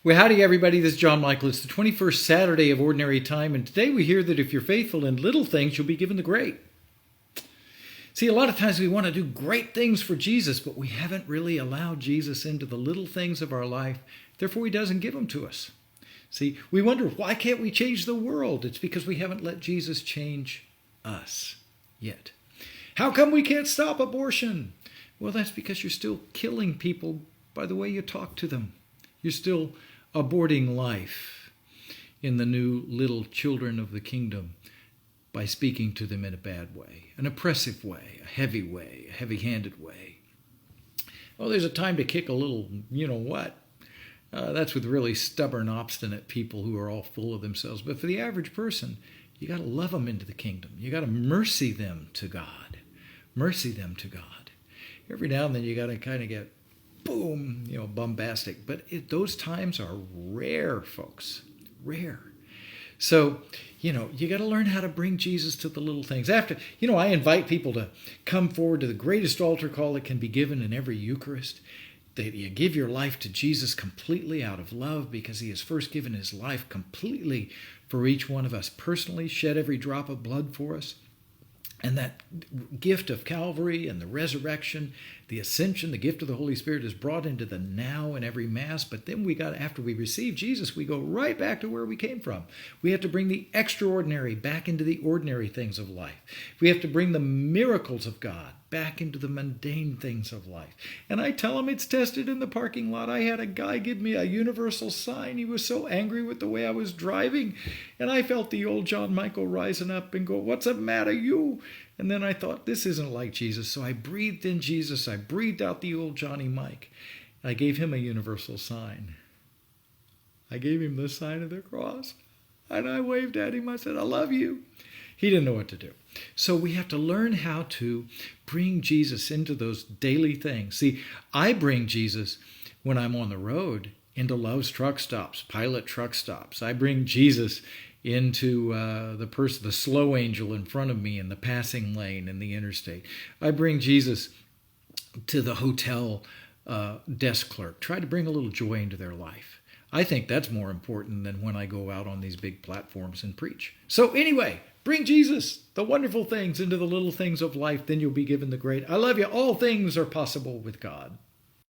Well, howdy, everybody. This is John Michael. It's the 21st Saturday of Ordinary Time, and today we hear that if you're faithful in little things, you'll be given the great. See, a lot of times we want to do great things for Jesus, but we haven't really allowed Jesus into the little things of our life. Therefore, he doesn't give them to us. See, we wonder, why can't we change the world? It's because we haven't let Jesus change us yet. How come we can't stop abortion? Well, that's because you're still killing people by the way you talk to them. You're still aborting life in the new little children of the kingdom by speaking to them in a bad way, an oppressive way, a heavy-handed way. Oh, there's a time to kick a little, you-know-what. That's with really stubborn, obstinate people who are all full of themselves. But for the average person, you got to love them into the kingdom. You got to mercy them to God. Mercy them to God. Every now and then you got to kind of get boom, bombastic. But those times are rare, folks. Rare. So, you got to learn how to bring Jesus to the little things. I invite people to come forward to the greatest altar call that can be given in every Eucharist. That you give your life to Jesus completely out of love because he has first given his life completely for each one of us personally, shed every drop of blood for us. And that gift of Calvary and the resurrection, the ascension, the gift of the Holy Spirit is brought into the now in every Mass. But then after we receive Jesus, we go right back to where we came from. We have to bring the extraordinary back into the ordinary things of life. We have to bring the miracles of God back into the mundane things of life. And I tell them it's tested in the parking lot. I had a guy give me a universal sign. He was so angry with the way I was driving. And I felt the old John Michael rising up and go, "What's the matter, you?" And then I thought, this isn't like Jesus. So I breathed in Jesus. I breathed out the old Johnny Mike. I gave him a universal sign. I gave him the sign of the cross. And I waved at him. I said, "I love you." He didn't know what to do. So we have to learn how to bring Jesus into those daily things. See, I bring Jesus when I'm on the road into Love's truck stops, Pilot truck stops. I bring Jesus into the slow angel in front of me in the passing lane in the interstate. I bring Jesus to the hotel desk clerk. Try to bring a little joy into their life. I think that's more important than when I go out on these big platforms and preach. So anyway, bring Jesus, the wonderful things, into the little things of life. Then you'll be given the great. I love you. All things are possible with God.